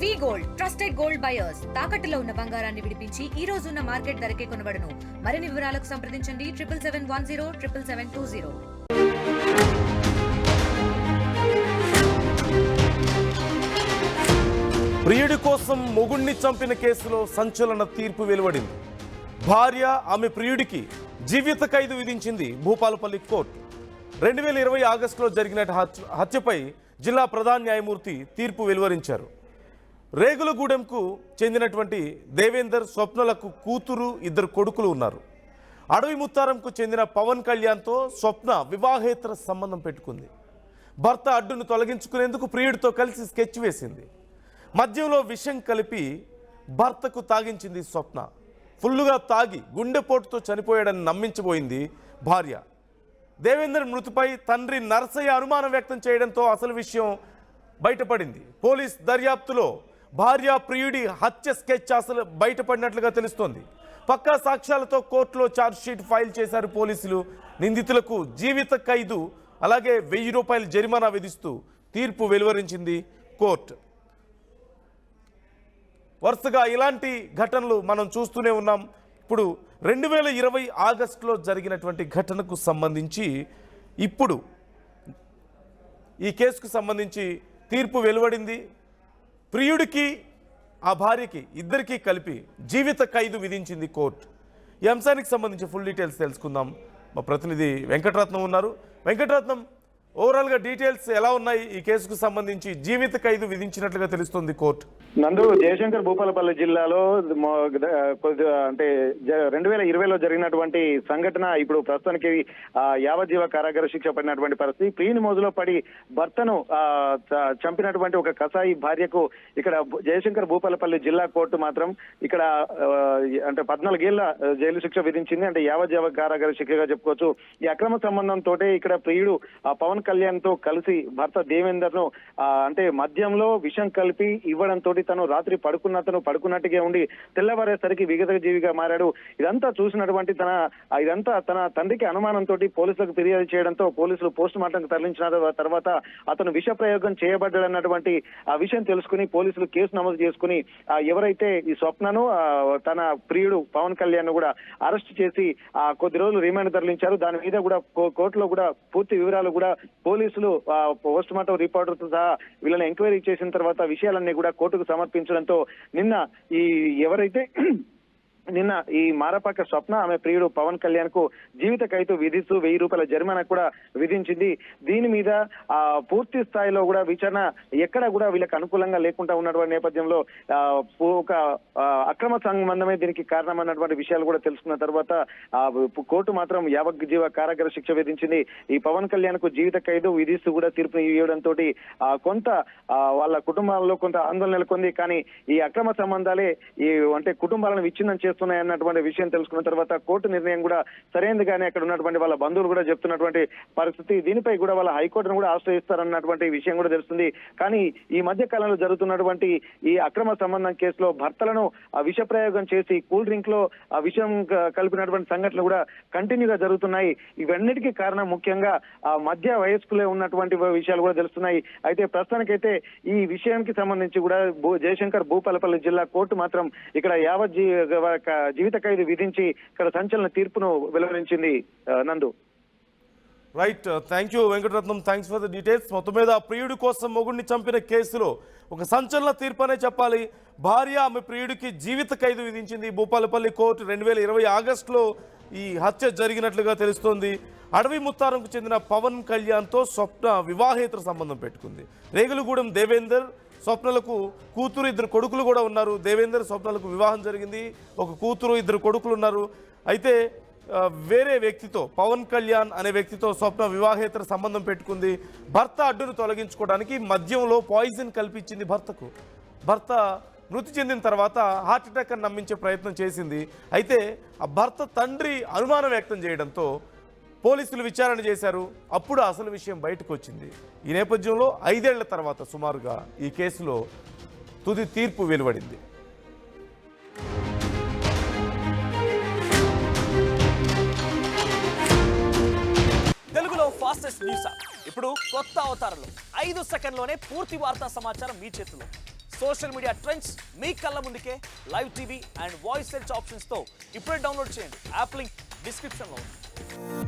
వి gold trusted gold buyers తాకట్టులో ఉన్న బంగారాన్ని విడిపించి ఈ రోజు ఉన్న మార్కెట్ ధరకే కొనబడును. మరిన్ని వివరాలకు సంప్రదించండి 7771077720. ప్రియుడి కోసం మొగుణ్ణి చంపిన కేసులో సంచలన తీర్పు వెలువడింది. భార్య ఆమె ప్రియుడికి జీవిత ఖైదు విధించింది భూపాలపల్లి కోర్టు. 2020 ఆగస్టులో జరిగిన హత్యపై జిల్లా ప్రధాన న్యాయమూర్తి తీర్పు వెలువరించారు. రేగులగూడెంకు చెందినటువంటి దేవేందర్ స్వప్నలకు కూతురు, 2 కొడుకులు ఉన్నారు. అడవి ముత్తారంకు చెందిన పవన్ కళ్యాణ్తో స్వప్న వివాహేతర సంబంధం పెట్టుకుంది. భర్త అడ్డును తొలగించుకునేందుకు ప్రియుడితో కలిసి స్కెచ్ వేసింది. మద్యంలో విషం కలిపి భర్తకు తాగించింది స్వప్న. ఫుల్లుగా తాగి గుండెపోటుతో చనిపోయాడని నమ్మించబోయింది భార్య. దేవేందర్ మృతిపై తండ్రి నరసయ్య అనుమానం వ్యక్తం చేయడంతో అసలు విషయం బయటపడింది. పోలీస్ దర్యాప్తులో భార్య ప్రియుడి హత్య స్కెచ్ అసలు బయటపడినట్లుగా తెలుస్తోంది. పక్కా సాక్ష్యాలతో కోర్టులో ఛార్జ్షీట్ ఫైల్ చేశారు పోలీసులు. నిందితులకు జీవిత ఖైదు అలాగే 1000 రూపాయల జరిమానా విధిస్తూ తీర్పు వెలువరించింది కోర్టు. వరుసగా ఇలాంటి ఘటనలు మనం చూస్తూనే ఉన్నాం. ఇప్పుడు 2020 ఆగస్టులో జరిగినటువంటి ఘటనకు సంబంధించి ఇప్పుడు ఈ కేసుకు సంబంధించి తీర్పు వెలువడింది. ప్రియుడికి ఆ భార్యకి ఇద్దరికీ కలిపి జీవిత ఖైదు విధించింది కోర్టు. ఈ అంశానికి సంబంధించి ఫుల్ డీటెయిల్స్ తెలుసుకుందాం. మా ప్రతినిధి వెంకటరత్నం ఉన్నారు. వెంకటరత్నం, ఓవరాల్గా డీటెయిల్స్ ఎలా ఉన్నాయి? ఈ కేసుకు సంబంధించి జీవిత ఖైదు విధించినట్లుగా తెలుస్తోంది కోర్టు. నందు, జయశంకర్ భూపాలపల్లి జిల్లాలో అంటే 2020లో జరిగినటువంటి సంఘటన ఇప్పుడు ప్రస్తుతానికి యావజ్జీవ కారాగార శిక్ష పడినటువంటి పరిస్థితి. ప్రియుని మోజులో పడి భర్తను చంపినటువంటి ఒక కసాయి భార్యకు ఇక్కడ జయశంకర్ భూపాలపల్లి జిల్లా కోర్టు మాత్రం ఇక్కడ అంటే 14 ఏళ్ల జైలు శిక్ష విధించింది. అంటే యావజ్జీవ కారాగార శిక్షగా చెప్పుకోవచ్చు. ఈ అక్రమ సంబంధంతో ఇక్కడ ప్రియుడు పవన్ కళ్యాణ్ తో కలిసి భర్త దేవేందర్ ను అంటే మద్యంలో విషం కలిపి ఇవ్వడంతో తను రాత్రి పడుకున్నట్టుగా ఉండి తెల్లవారేసరికి విగత జీవిగా మారాడు. ఇదంతా చూసినటువంటి తన తండ్రికి అనుమానంతో పోలీసులకు ఫిర్యాదు చేయడంతో పోలీసులు పోస్ట్ మార్టం తరలించిన తర్వాత అతను విష ప్రయోగం చేయబడ్డాడన్నటువంటి ఆ విషయం తెలుసుకుని పోలీసులు కేసు నమోదు చేసుకుని ఎవరైతే ఈ స్వప్నను తన ప్రియుడు పవన్ కళ్యాణ్ కూడా అరెస్ట్ చేసి కొద్ది రోజులు రిమాండ్ తరలించారు. దాని మీద కూడా కోర్టులో కూడా పూర్తి వివరాలు కూడా పోలీసులు పోస్ట్ మార్టం రిపోర్టుతో సహా వీళ్ళని ఎంక్వైరీ చేసిన తర్వాత విషయాలన్నీ కూడా కోర్టుకు సమర్పించడంతో నిన్న ఈ మారపాక స్వప్న ఆమె ప్రియుడు పవన్ కళ్యాణ్ కు జీవిత ఖైదు విధిస్తూ 1000 రూపాయల జరిమానా కూడా విధించింది. దీని మీద పూర్తి స్థాయిలో కూడా విచారణ ఎక్కడ కూడా వీళ్ళకి అనుకూలంగా లేకుండా ఉన్నటువంటి నేపథ్యంలో ఒక అక్రమ సంబంధమే దీనికి కారణం అన్నటువంటి విషయాలు కూడా తెలుసుకున్న తర్వాత కోర్టు మాత్రం యావజ్జీవ కారాగార శిక్ష విధించింది. ఈ పవన్ కళ్యాణ్ కు జీవిత ఖైదు విధిస్తూ కూడా తీర్పు ఇవ్వడంతో కొంత వాళ్ళ కుటుంబాల్లో కొంత ఆందోళన నెలకొంది. కానీ ఈ అక్రమ సంబంధాలే అంటే కుటుంబాలను విచ్ఛిన్నం చేస్తున్నాయన్నటువంటి విషయం తెలుసుకున్న తర్వాత కోర్టు నిర్ణయం కూడా సరైనదిగానే అక్కడ ఉన్నటువంటి వాళ్ళ బంధువులు కూడా చెప్తున్నటువంటి పరిస్థితి. దీనిపై కూడా వాళ్ళ హైకోర్టును కూడా ఆశ్రయిస్తారన్నటువంటి విషయం కూడా తెలుస్తుంది. కానీ ఈ మధ్య కాలంలో జరుగుతున్నటువంటి ఈ అక్రమ సంబంధం కేసులో భర్తలను విష ప్రయోగం చేసి కూల్ డ్రింక్ లో విషం కలిపినటువంటి సంఘటనలు కూడా కంటిన్యూగా జరుగుతున్నాయి. ఇవన్నిటికీ కారణం ముఖ్యంగా మధ్య వయస్కులే ఉన్నటువంటి విషయాలు కూడా తెలుస్తున్నాయి. అయితే ప్రస్తుతానికైతే ఈ విషయానికి సంబంధించి కూడా జయశంకర్ భూపాలపల్లి జిల్లా కోర్టు మాత్రం ఇక్కడ జీవిత ఖైదు విధించి ఇక్కడ సంచలన తీర్పును వెలువరించింది. నందు, right, thank you Venkataratnam, thanks for the details. మొత్తం మీద ప్రియుడి కోసం మొగుడిని చంపిన కేసులో ఒక సంచలన తీర్పు అనే చెప్పాలి. భార్య ఆమె ప్రియుడికి జీవిత ఖైదు విధించింది భూపాలపల్లి కోర్టు. 2020 ఆగస్టులో ఈ హత్య జరిగినట్లుగా తెలుస్తోంది. అడవి ముత్తారంకు చెందిన పవన్ కళ్యాణ్తో స్వప్న వివాహేతర సంబంధం పెట్టుకుంది. రేగులగూడెం దేవేందర్ స్వప్నలకు కూతురు, 2 కొడుకులు కూడా ఉన్నారు. దేవేందర్ స్వప్నలకు వివాహం జరిగింది. ఒక కూతురు, 2 కొడుకులు ఉన్నారు. అయితే వేరే వ్యక్తితో, పవన్ కళ్యాణ్ అనే వ్యక్తితో స్వప్న వివాహేతర సంబంధం పెట్టుకుంది. భర్త అడ్డును తొలగించుకోవడానికి మద్యంలో పాయిజన్ కల్పించింది భర్తకు. భర్త మృతి చెందిన తర్వాత హార్ట్ అటాక్ అని నమ్మించే ప్రయత్నం చేసింది. అయితే ఆ భర్త తండ్రి అనుమానం వ్యక్తం చేయడంతో పోలీసులు విచారణ చేశారు. అప్పుడు అసలు విషయం బయటకు వచ్చింది. ఈ నేపథ్యంలో 5 ఏళ్ల తర్వాత సుమారుగా ఈ కేసులో తుది తీర్పు వెలువడింది. తెలుగులో ఫాస్టెస్ట్ న్యూస్ ఇప్పుడు కొత్త అవతారంలో 5 సెకండ్లోనే పూర్తి వార్తా సమాచారం మీ చేతిలో. సోషల్ మీడియా ట్రెండ్స్ మీ కళ్ళ ముందుకే live TV and voice search ఆప్షన్స్తో ఇప్పుడే డౌన్లోడ్ చేయండి. యాప్ లింక్ డిస్క్రిప్షన్లో ఉంది.